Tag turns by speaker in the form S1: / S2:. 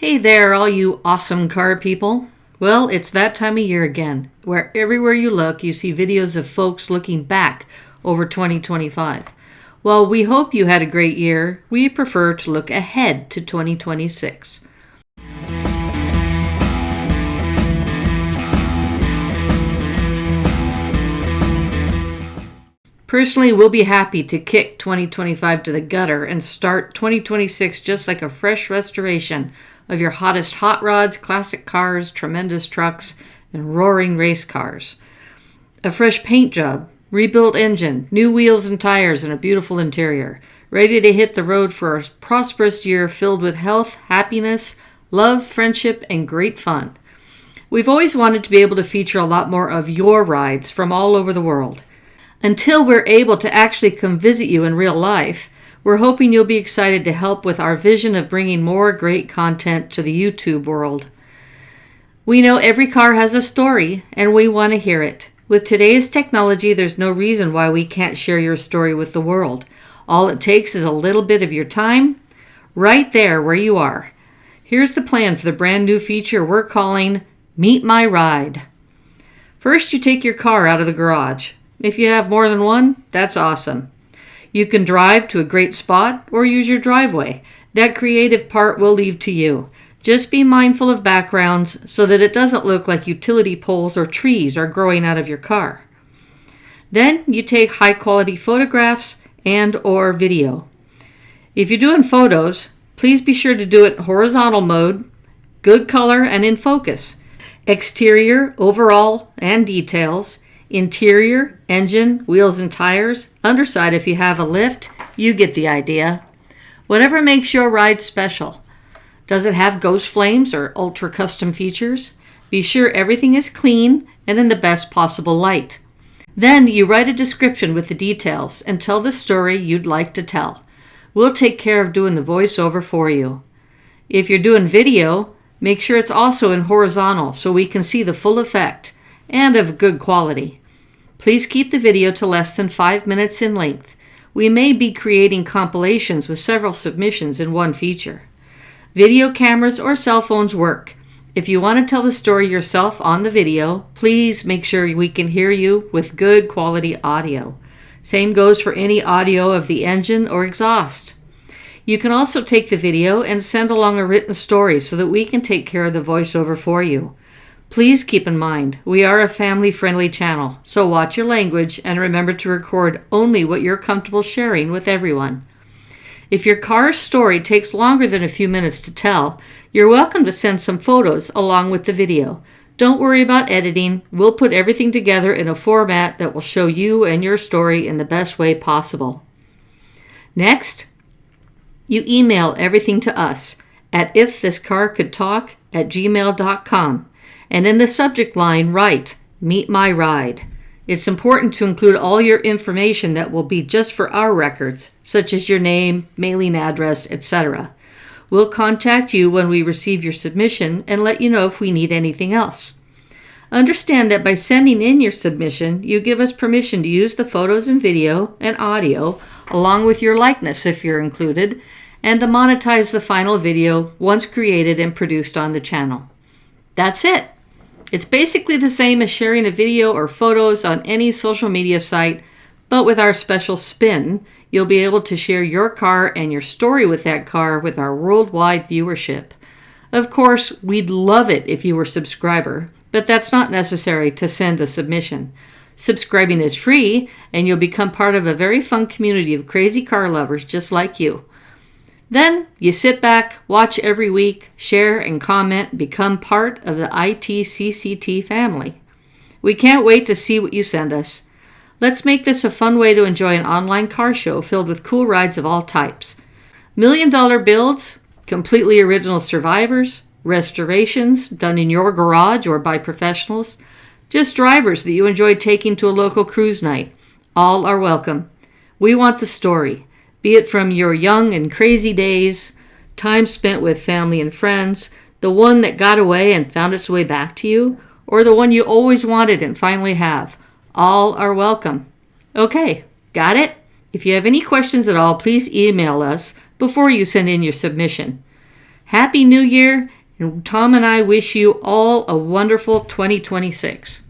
S1: Hey there, all you awesome car people. Well, it's that time of year again, where everywhere you look, you see videos of folks looking back over 2025. While we hope you had a great year, we prefer to look ahead to 2026. Personally, we'll be happy to kick 2025 to the gutter and start 2026 just like a fresh restoration of your hottest hot rods, classic cars, tremendous trucks, and roaring race cars. A fresh paint job, rebuilt engine, new wheels and tires, and a beautiful interior. Ready to hit the road for a prosperous year filled with health, happiness, love, friendship, and great fun. We've always wanted to be able to feature a lot more of your rides from all over the world. Until we're able to actually come visit you in real life, we're hoping you'll be excited to help with our vision of bringing more great content to the YouTube world. We know every car has a story, and we want to hear it. With today's technology, there's no reason why we can't share your story with the world. All it takes is a little bit of your time, right there where you are. Here's the plan for the brand new feature we're calling Meet My Ride. First, you take your car out of the garage. If you have more than one, that's awesome. You can drive to a great spot or use your driveway. That creative part we'll leave to you. Just be mindful of backgrounds so that it doesn't look like utility poles or trees are growing out of your car. Then you take high quality photographs and or video. If you're doing photos, please be sure to do it in horizontal mode, good color and in focus. Exterior, overall, and details. Interior, engine, wheels and tires, underside if you have a lift, you get the idea. Whatever makes your ride special. Does it have ghost flames or ultra custom features? Be sure everything is clean and in the best possible light. Then you write a description with the details and tell the story you'd like to tell. We'll take care of doing the voiceover for you. If you're doing video, make sure it's also in horizontal so we can see the full effect and of good quality. Please keep the video to less than 5 minutes in length. We may be creating compilations with several submissions in one feature. Video cameras or cell phones work. If you want to tell the story yourself on the video, please make sure we can hear you with good quality audio. Same goes for any audio of the engine or exhaust. You can also take the video and send along a written story so that we can take care of the voiceover for you. Please keep in mind, we are a family-friendly channel, so watch your language and remember to record only what you're comfortable sharing with everyone. If your car's story takes longer than a few minutes to tell, you're welcome to send some photos along with the video. Don't worry about editing. We'll put everything together in a format that will show you and your story in the best way possible. Next, you email everything to us at ifthiscarcouldtalk@gmail.com. And in the subject line, write, Meet My Ride. It's important to include all your information that will be just for our records, such as your name, mailing address, etc. We'll contact you when we receive your submission and let you know if we need anything else. Understand that by sending in your submission, you give us permission to use the photos and video and audio, along with your likeness if you're included, and to monetize the final video once created and produced on the channel. That's it. It's basically the same as sharing a video or photos on any social media site, but with our special spin, you'll be able to share your car and your story with that car with our worldwide viewership. Of course, we'd love it if you were a subscriber, but that's not necessary to send a submission. Subscribing is free, and you'll become part of a very fun community of crazy car lovers just like you. Then you sit back, watch every week, share and comment, become part of the ITCCT family. We can't wait to see what you send us. Let's make this a fun way to enjoy an online car show filled with cool rides of all types. $1,000,000 builds, completely original survivors, restorations done in your garage or by professionals, just drivers that you enjoy taking to a local cruise night. All are welcome. We want the story. Be it from your young and crazy days, time spent with family and friends, the one that got away and found its way back to you, or the one you always wanted and finally have. All are welcome. Okay, got it? If you have any questions at all, please email us before you send in your submission. Happy New Year, and Tom and I wish you all a wonderful 2026.